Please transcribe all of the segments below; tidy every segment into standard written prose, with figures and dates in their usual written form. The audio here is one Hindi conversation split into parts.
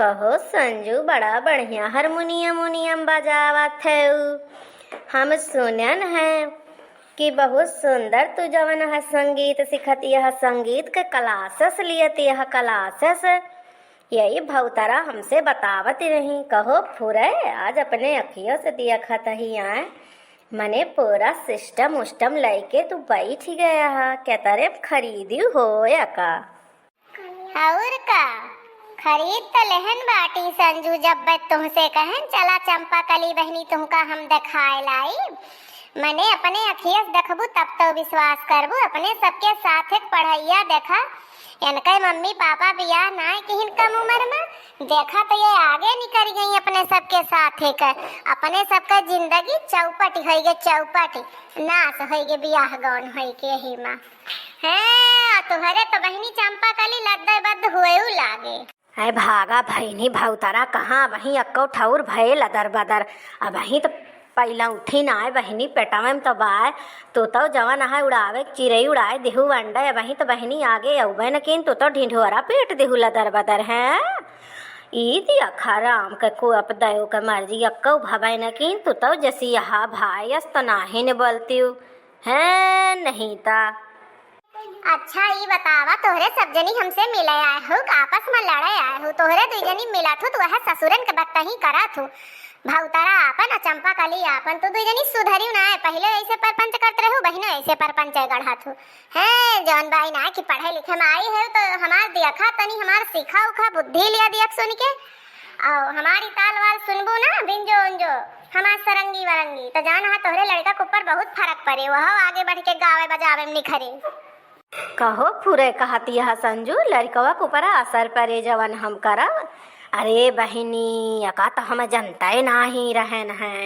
कहो संजू बड़ा बढ़िया हारमोनियम बजावत है। हम सुनन है कि बहुत सुंदर तू जवन है संगीत सिखती है, संगीत के क्लासेस लियती है क्लासेस। यही भवतारा हमसे बतावत रही। कहो फुरे आज अपने अखियों से देखत ही आए, मने पूरा सिस्टम उस्टम लेके तू बैठ गया है। क्या तारे खरीदी हो या का? और का खरीद तो लेहन बाटी संजू, जब तुमसे कहन चला चंपा कली बहनी तुमका हम दिखाए लाई। मने अपने अखियस देखबू तब तो विश्वास करबू। अपने सबके साथ एक पढ़ैया देखा, इनके मम्मी पापा बियाह ना किन कम उम्र में देखा तो ये आगे निकल गई अपने सबके साथ एक। अपने सबका जिंदगी चौपट हो गए, चौपट नाश हो गए, बियाह गौन हो के ही माँ है। तुहरे तो बहनी चंपा कली लद्दे बद्द हुए लागे। अरे भागा भैनी भवतारा कहाँ वही अक्को ठौर भये लदर बदर। अब वही तो पहला उठी ना आए बहनी पेटा में तो बाय तो जवन है उड़ावे चिड़ई उड़ाए देहू अंडा। वही तो बहनी आगे अबे न किन तो ढिंढोरा पेट देहू लदर बदर है। ई दिया खराम के को अप दयो के मर्जी अक्को भवे न किन तो जैसी यहाँ भाईस तो नाही ने बोलती है नहीं ता। अच्छा ये बतावा तोहरे सब जनी हमसे मिले आए हो, आपस में लड़े आए हो? तोहरे दो जनी मिला थो तो वह ससुरन के बत्ता ही करा थो। भवतारा आपन और चंपा कली आपन तो दो जनी सुधरी ना है। पहले ऐसे परपंच करते रहो, बहनों ऐसे परपंच गढ़ा थो है। जौन बाई ना कि पढ़े लिखे में आई है तो हमार देखा तनी हमार सीखा उखा बुद्धि लिया दिया सुन के, और हमारी ताल वाल सुनबू ना बिंजो उंजो हमार सरंगी वरंगी तो जान हा तोहरे लड़का के ऊपर बहुत फर्क पड़े। वह आगे बढ़ के गावे बजावे में निखरे। कहो फुरे कहती है संजू लड़कवा के ऊपर असर परे जवन हम करब। अरे बहिनी अका तो हम जनता नाही रहन है।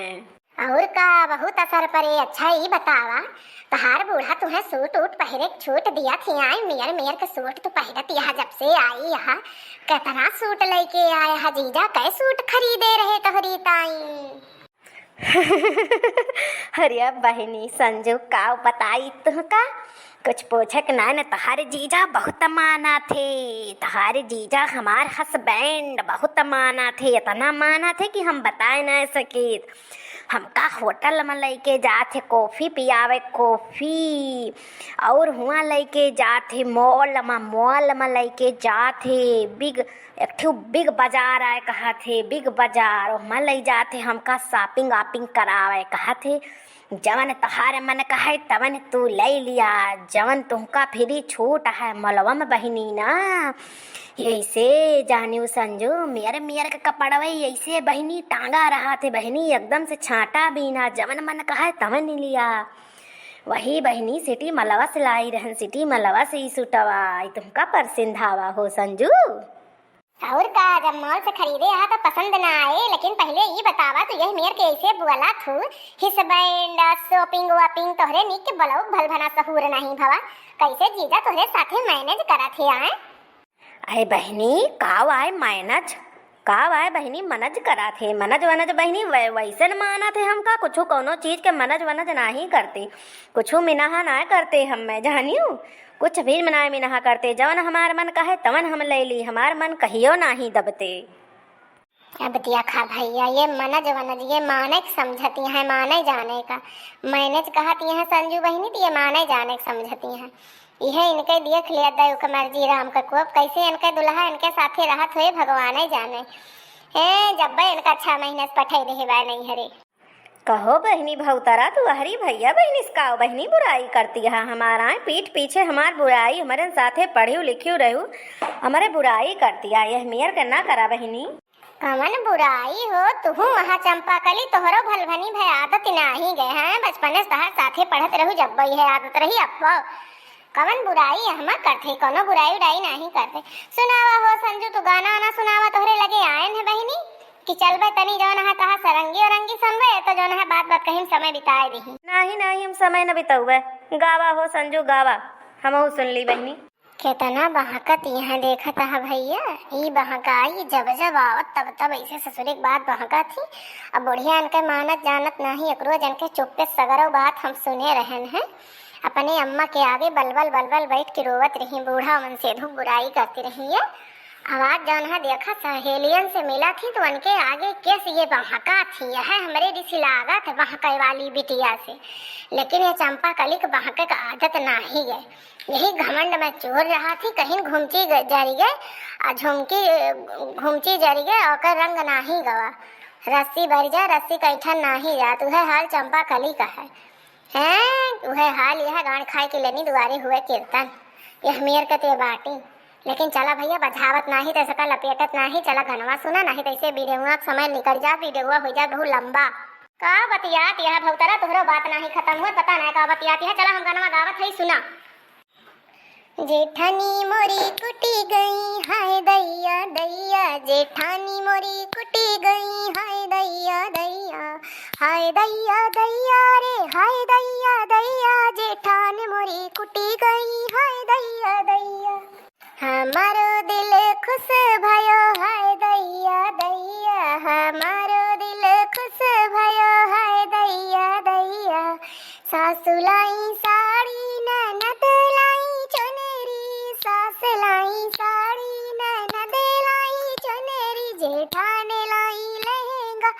और का बहुत असर परे। अच्छा ये बतावा तहार बूढ़ा तुम्हें सूट उट पहरे छूट दिया थी आई? मेयर मेयर के सूट तो पहरत यहाँ जब से आई यहाँ कितना सूट लेके आया है जीजा? कै सूट खरीदे रहे तोहरी ताई? अरे बहिनी संजू का बताई तुमका कुछ पूछक ना न। तहारे जीजा बहुत माना थे, तहारे जीजा हमार हस्बैंड बहुत माना थे, इतना माना थे कि हम बताए ना सके। हमका होटल में लेके जाते कॉफ़ी पियावे कॉफ़ी, और हुआ लेके जाते मॉल में लेके जाते बिग बाजार आए कहा थे, बिग बाजार वहाँ ले जाते हमका शॉपिंग वापिंग करावे कहा थे। जवन तहारे मन कहे तवन तू ले लिया, जवन तुमका फ्री छूट है मलवा में बहिनी ना। ऐसे जानियो संजू मेरे के कपड़वे ऐसे बहिनी टांगा रहा थे बहिनी, एकदम से छाटा भी ना। जवन मन कहे तवन नहीं लिया। वही बहिनी सिटी मलवा से लाई रहन, सिटी मलवा से ही सुटवा तुमका परसिंधावा हो संजू। और का जब मॉल से खरीदे यहाँ तो पसंद ना आए, लेकिन पहले ये बतावा तो यह मेयर के ऐसे बुला थू हिस्बैंड शॉपिंग वापिंग तोहरे नीक के बलाऊ भल भना सहूर नहीं भवा। कैसे जीजा तोहरे साथे मैनेज करा थे आए? अरे बहनी काव आए मैनेज काव आए बहनी मनज करा थे, मनज वनज बहनी वैसे न माना थे हमका। कुछ कोनो चीज के मनज वनज ना ही करते, कुछ मिनाहा ना करते हम मैं जानियो, कुछ भी मनाए मिनाहा करते। जवन हमार मन कहे तवन हम ले ली, हमार मन कहियो ना ही दबते। अब दिया खा भैया ये मनज वनज ये माने समझती है, माने जाने का मैनेज कहती है संजू बहनी तो ये माने जाने समझती है। यह इनके देख लिया दयो के मर्जी राम का कोप कैसे इनके दुल्हा इनके साथे रहत हुए भगवान जाने है। जब इनका 6 महीने से पठे रहे नहीं हरे। कहो बहनी भवतारा तू हरी भैया बहनी इसका बहनी बुराई करती है हमारा पीठ पीछे हमार बुराई हमारे साथे पढ़ी लिखी रहू हमारे बुराई करती है। यह मेयर करना करा बहनी। कमन बुराई हो तू वहाँ चंपा कली तोहरो भलभनी भय आदत नहीं गए हैं। बचपन से तहार साथे पढ़त रहू जब है आदत रही अप्पा कमन बुराई हम करते, कोनो बुराई उड़ाई नहीं करते। सुनावा हो संजू तू गाना वाना सुनावा तोहरे लगे आयन है बहनी कि चल बे तनी जौन है तहा सरंगी औरंगी सुनबे तो जौन है बात बात कहीं समय बिताए रही। नहीं हम समय न बिताऊबे। गावा हो संजू गावा हमहू सुन ली बहनी। कितना बहकत यहाँ देखा था भैया ये बहकाई जब जब आवत तब ऐसे ससुर बात बहका थी। अब बुढ़िया इनके मानत जानत नहीं एक रोज इनके चुप पे सगरो बात हम सुने रहन हैं। अपने अम्मा के आगे बलबल बैठ के रोवत रही, बूढ़ा मन से धूप बुराई करती रही है। आवाज जौन है देखा सहेलियन से मिला थी तो उनके आगे केस ये बहका थी यह हमरे दिसी लागत बहके वाली बिटिया से, लेकिन ये चंपा कली के बहके का आदत नाही गए। यही घमंड में चोर रहा थी, कहीं घूमची जरी गए आ घूमची जरी गए और रंग नाही गवा। रस्सी भर जा रस्सी कैठन नाही जा, तुहे हाल चंपा कली का है तुहे हाल यह गांड खाए के लेनी दुआरे हुए कीर्तन यह मेर के ते बाटी। लेकिन चला भैया बझावत नाही तैसे का लपेटत नाही, चला गनवा सुना नहीं तैसे वीडियो समय निकल जा, वीडियो हो जा बहुत लंबा। का बतियात यह भौतरा तोहरो बात नाही खत्म हुए, पता नहीं का बतियात है। चला हम गनवा गावत है सुना। जेठानी मोरी कुटी गई हाय दैया दैया, जेठानी मोरी कुटी गई हाय दैया दैया, हाय दैया दैया रे हाय दैया दैया, जेठान मोरी कुटी गई हाय दैया दैया। हमारो दिल खुश भयो हाय दैया दैया, हमारो दिल खुश भयो हाय दैया दैया। सासु लाई साड़ी ननद लाई चुनरी, सास लाई साड़ी ननद लाई चुनरी, जेठान लाई लहंगा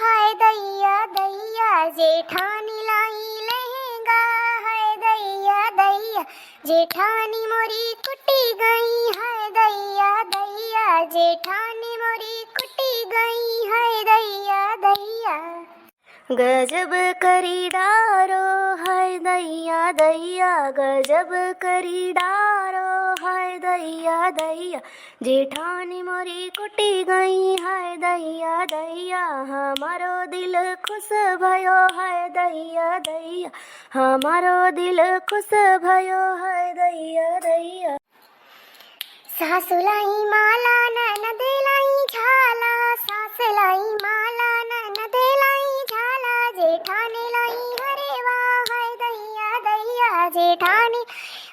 हाय दैया दैया, जेठानी लाई लहंगा हाय दैया दैया। जेठानी मोरी कुटी गई हाय दैया दैया, जेठानी मोरी कुटी गई हाय दैया दैया। गजब करी डारो हाय दैया दैया, गजब करी डारो हाय दैया दैया, जेठानी मोरी कुटी गई हाय दैया दैया। हमारो दिल खुश भयो हाय दैया दैया, हमारो दिल खुश भयो हाय दैया दैया। सासु लाई माला ननद लाई झाला, सास लाई माला ननद लाई झाला, जेठानी लाई हरेवा हाय दैया दैया, जेठानी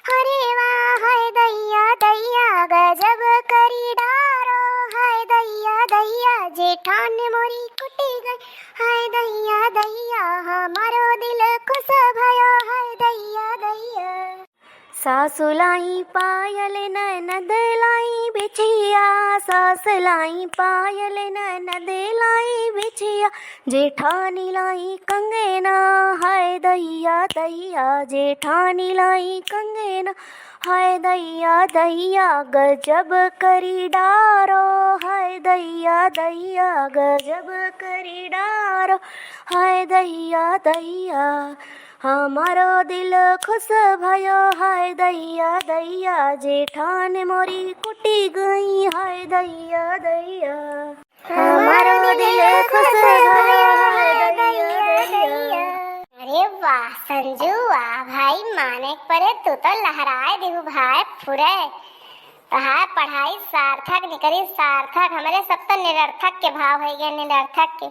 हरेवा हाय दैया दैया। गजब करी डारो हाय दैया दैया, जेठानी मोरी कुटी गई हाय दैया दैया, हमारो दिल खुश भयो हाय दैया दैया। सासु लाई पायल ननद लाई बिछिया, सास लाई पायल ननद लाई बिछिया, जेठानी लाई कंगना हाय दैया दैया, जेठानी लाई कंगना हाय दैया दैया। गजब करी डारो हाय दैया दैया, गजब करी डारो हाय दैया दैया। हमारो दिल खुश भयो हाय दैया दैया, जेठान मोरी कुटी गई हाय दैया दैया। हमारो दिल खुश भयो हाय दैया दैया। अरे वाह संजू वाह भाई, माने परे तू तो लहराए देहु भाई फुरे। तहार पढ़ाई सार्थक निकली सार्थक, हमारे सब तो निरर्थक के भाव है गए निरर्थक के।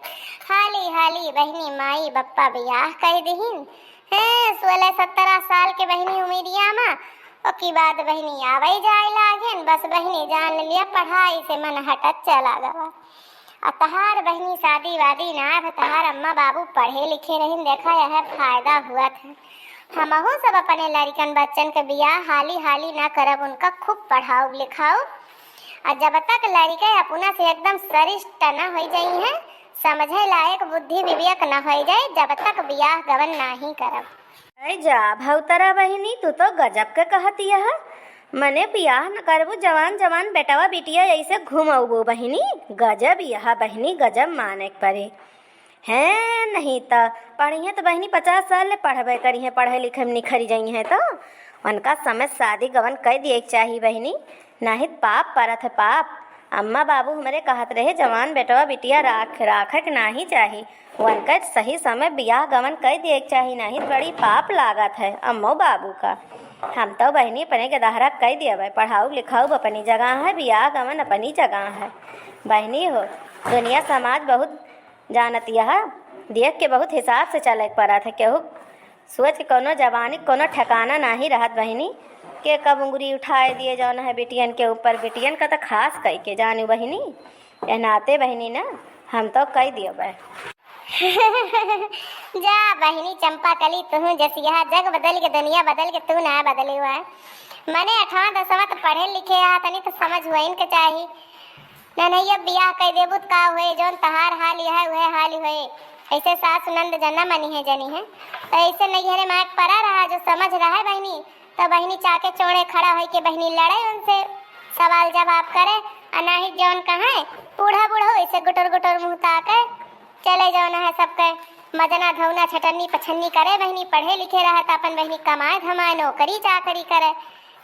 हाली हाली बहनी माई बप्पा बियाह कर दीहिन है 16-17 साल के बहनी उमेरिया में, ओकी बाद बहनी आवे जाए लागेन, बस बहनी जान लिया पढ़ाई से मन हटत चला गवा। तहार बहनी शादी वादी ना है, तहार अम्मा बाबू पढ़े लिखे नहीं, देखा यह फायदा हुआ था। हमहू सब अपने लड़कन बच्चन के बियाह हाली हाली ना करब, उनका खूब पढ़ाओ लिखाओ, और जब तक लड़के अपना से एकदम सरिष्ठ न हो जाई है, समझे लायक बुद्धि विवेक न हो जाए, जब तक बियाह गवन नहीं करब। अरे जा भौतरा बहिनी, तू तो गजब के कहती है। मने बियाह न करबू, जवान जवान बेटवा बिटिया ऐसे घुमाऊ बहिनी, गजब यह बहिनी गजब माने परे हैं। नहीं तो पढ़ी तो बहनी 50 साल ले पढ़बे करी है, पढ़े लिखे में निखरी जाई है तो उनका समय शादी गवन कर दिए चाहिए बहनी, नहीं पाप परत है पाप। अम्मा बाबू हमारे कहत रहे जवान बेटवा बिटिया राखक नहीं चाहिए, उनका सही समय बियाह गवन कर दिए चाहिए, नहीं बड़ी पाप लागत है अम्मो बाबू का। हम तो बहनी अपने के दहरा कह दिया भाई, पढ़ाऊ लिखाऊ अपनी जगह है, बियाह गवन अपनी जगह है। बहनी हो दुनिया समाज बहुत जानती है, देख के बहुत हिसाब से चले पड़ा था, केहू सोच के कोनो जवानी कोनो ठिकाना नहीं रहत बहनी, के कब उंगली उठाए दिए जाना है बेटियन के ऊपर। बेटियन का तो खास कह के जानी बहनी, नाते बहनी ना हम तो कह दियो भाई। जा बहनी चंपा कली, तू जैसी यह जग बदल के दुनिया बदल के तू ना बदले हुआ है। मैंने 8वां 10वां तो पढ़े लिखे आ तनी तो समझ हुआ इनके चाही नहीं अब बियाह कह देबू त का हुए जौन तहार हाल है वह हाल हुए ऐसे सास नंद जना मनी है जनी है तो ऐसे नहीं हरे माँ परा रहा जो समझ रहा है बहनी तो बहनी चाके चोड़े खड़ा हो के बहनी लड़े उनसे सवाल जवाब करे अनाहित जौन कहा है बूढ़ा बूढ़ा ऐसे गुटर गुटर मुँह ताके चले जाना है सबके मजना धौना छटनी पछन्नी करे बहनी पढ़े लिखे रहा था अपन बहनी कमाए धमाए नौकरी चाकरी करे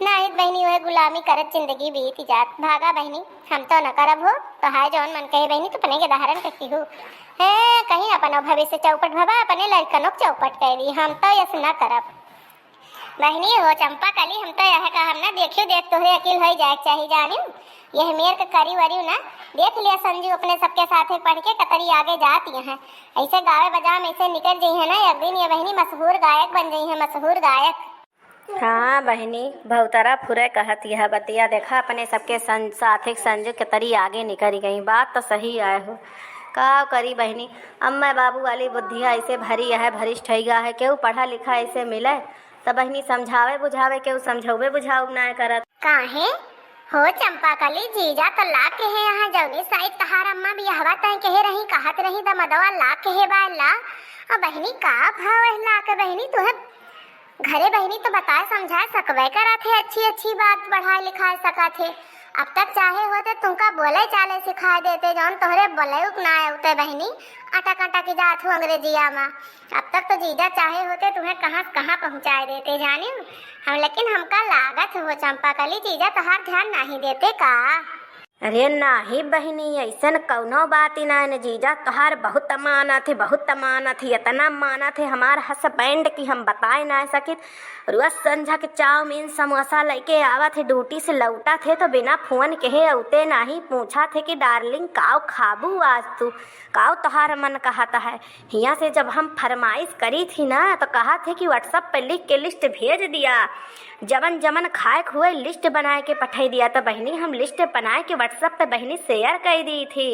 नाहित बहनी वह गुलामी करत जिंदगी बीत जात भागा बहनी हम तो न करब हो तो हाय जौन मन कहे बहनी तो अपने के उदाहरण करती हूँ है कहीं अपन भविष्य चौपट भवा अपने लड़कनों चौपट कह दी हम तो यस न करब बहनी हो चंपा कली हम तो यह कहा हमने देखियो देख तोहरे अकील हो जाए चाहिए जानी यह मेर के करी वरी ना देख लिया संजू अपने सबके साथ पढ़ के कतरी आगे जाती है ऐसे गावे बजाम ऐसे निकल गई है ना एक दिन ये बहनी मशहूर गायक बन गई है मशहूर गायक। हाँ बहनी बहुतरा फुरे कहत यह बतिया देखा अपने सबके साथिक संजू के तरी आगे निकल गई बात तो सही आए हो का करी बहनी अम्मा बाबू वाली बुद्धिया ऐसे भरी है भरिष्ठ है है केहू पढ़ा लिखा ऐसे मिले तो बहनी समझावे बुझावे केहू समझावे बुझाऊ ना करत काहे हो चंपा कली जीजा तो ला के है यहाँ जौनी साइड तहार अम्मा भी हवा तय कहे रही कहत रही दमदवा ला के है बाला अब बहनी का भाव है ला के बहनी तुहे घरे बहनी तो बताए समझाए सकवे करा थे अच्छी अच्छी बात पढ़ाए लिखाए सका थे अब तक चाहे होते तुमका बोले चाले सिखाए देते जौन तोहरे बोले ना उते बहनी अटक अटक जात हो अंग्रेजिया में अब तक तो जीजा चाहे होते तुम्हें कहाँ कहाँ पहुँचाए देते जानी हम लेकिन हमका लागत हो चंपा कली जीजा तोहार ध्यान नहीं देते का। अरे नाही बहनी ऐसन कौनो बात ही ना जीजा तोहार बहुत मानत है इतना मानत है हमार हस्बैंड की हम बताए ना सकित रोज संझा के चाउमीन समोसा लेके आवत है ड्यूटी से लौटा थे तो बिना फोन कहे औते नहीं पूछा थे कि डार्लिंग काव खाबू आज तू काव तोहार मन कहता है यहाँ से जब हम फरमाइश करी थी ना तो कहा थे कि व्हाट्सएप पे लिख के लिस्ट भेज दिया जमन जमन खाए हुए लिस्ट बना के पठाई दिया तो बहनी हम लिस्ट बनाए के व्हाट्सएप पे बहनी शेयर कर दी थी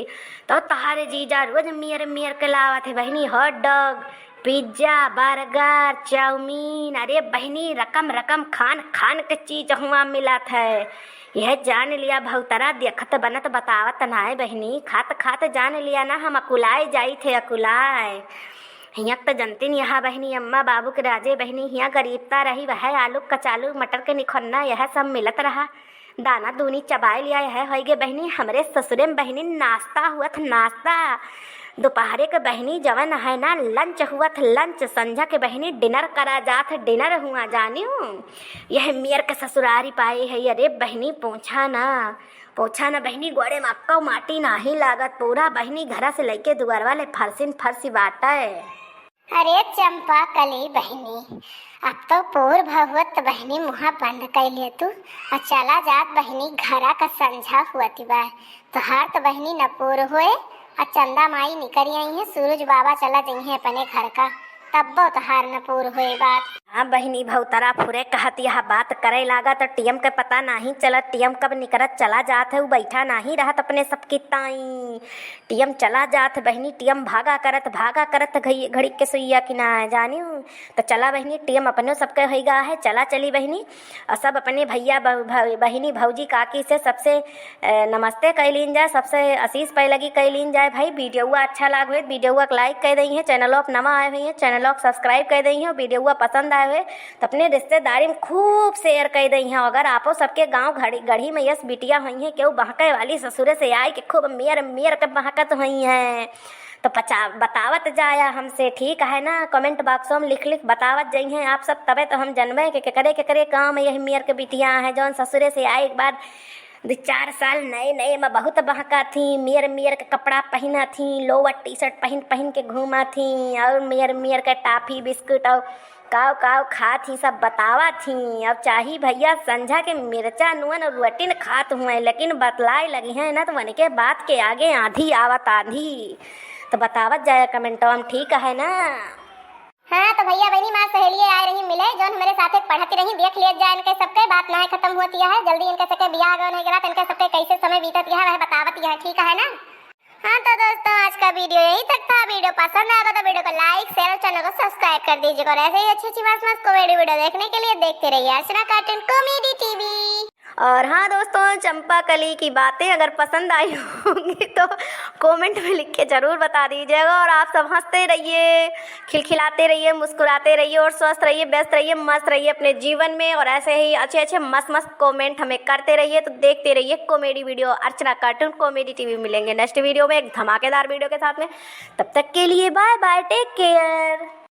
तो तहारे जीजा रोज मियर के लावा थे बहनी hot dog pizza burger chow mein अरे बहनी रकम रकम खान खान के चीज हुआ मिला था यह जान लिया बहुतरा देखत बनत बतावत ना है बहनी खात खात जान लिया ना हम अकुलाए जाई थे अकुलाए हियाँ तो जनती नहीं यहाँ बहनी अम्मा बाबू के राजे बहनी हियाँ गरीबता रही वह आलू कचालू मटर के निखन्ना यह सब मिलत रहा दाना दूनी चबाए लिया यह हो गए बहनी हमरे ससुरे में बहनी नाश्ता हुआ था नाश्ता दोपहरे के बहनी जवन है ना लंच हुआ था लंच संझा के बहनी डिनर करा जात डिनर हुआ जानियो यह मेर के ससुरारी पाए है अरे बहनी पूछा ना बहनी गोड़े में आपका माटी नाही लागत पूरा बहनी घरा से लेके दुआर वाले फरसी बाटा है। अरे चंपा कली बहनी अब तो पूर भगवत बहनी मुहा बंद कर ले तू और चला जात बहनी घरा का संझा हुआ बा तो हार तो बहनी न पूर हुए और चंदा माई निकल आई है सूरज बाबा चला जाइए अपने घर का तब तो हार न पूर हुए बात। हाँ बहनी बहुतरा फुरे कहत यह बात करे लागा तो टीएम के पता नहीं चलत टीएम कब निकलत चला जात है वो बैठा नहीं रहत अपने सबकी ताई टीएम चला जात बहनी टीएम भागा करत घड़ी के सुइया कि ना जानी तो चला बहनी टीएम अपने सबके होगा है चला चली बहनी और सब अपने भैया बहनी भौजी काकी से सबसे नमस्ते कैलीन जाए सबसे आशीष पै लगी कैलीन जाए भाई वीडियोआ अच्छा लाग हुए वीडियोआ लाइक कर दी है चैनलों पर नवा आए हुए हैं चैनलों सब्सक्राइब कर दी है वीडियोआ पसंद आए हुए तो अपने रिश्तेदारी में खूब शेयर कर दी हैं अगर आपो सबके गांव गढ़ी में यस बिटिया हुई हैं केहू बहके वाली ससुरे से आई के खूब मेयर के बहकत हुई हैं तो बतावत जाया हमसे ठीक है ना कमेंट बॉक्सों में लिख बतावत जाइ हैं आप सब तबे तो हम जनबे के करे गाँव में यही मेयर के बिटिया हैं जौन ससुरे से आए एक बार 2-4 साल नए में बहुत बहका थी मेयर के कपड़ा पहना थी लोअर टी शर्ट पहन के घूमा थी और मेयर के टाफी बिस्कुट और काव खा थी सब बतावा थी अब चाही भैया संझा के मिर्चा नुअन और रोटी खात हुए लेकिन बतलाए लगी हैं ना तो वन के बात के आगे आंधी आवत आंधी तो बतावत जाए कमेंटों में ठीक है ना। हाँ तो भैया बहनी माँ सहेली आए रही मिले जो हमारे साथ पढ़ती रही देख लिया जाए इनके सबके बात ना खत्म होती है जल्दी इनके सबके बियाह नहीं करा इनके सबके कैसे समय बीतत है वह बतावत है ठीक है ना। हाँ तो दोस्तों आज का वीडियो यही तक था। वीडियो पसंद आएगा तो वीडियो को लाइक शेयर और चैनल को सब्सक्राइब कर दीजिएगा। और ऐसे ही अच्छी अच्छी मस्त कॉमेडी वीडियो देखने के लिए देखते रहिए अर्चना कार्टून कॉमेडी टीवी। और हाँ दोस्तों, चंपा कली की बातें अगर पसंद आई होंगी तो कमेंट में लिख के ज़रूर बता दीजिएगा। और आप सब हंसते रहिए, खिलखिलाते रहिए, मुस्कुराते रहिए और स्वस्थ रहिए, व्यस्त रहिए, मस्त रहिए अपने जीवन में। और ऐसे ही अच्छे अच्छे मस्त मस्त कमेंट हमें करते रहिए। तो देखते रहिए कॉमेडी वीडियो अर्चना कार्टून कॉमेडी टीवी। मिलेंगे नेक्स्ट वीडियो में एक धमाकेदार वीडियो के साथ में। तब तक के लिए बाय बाय, टेक केयर।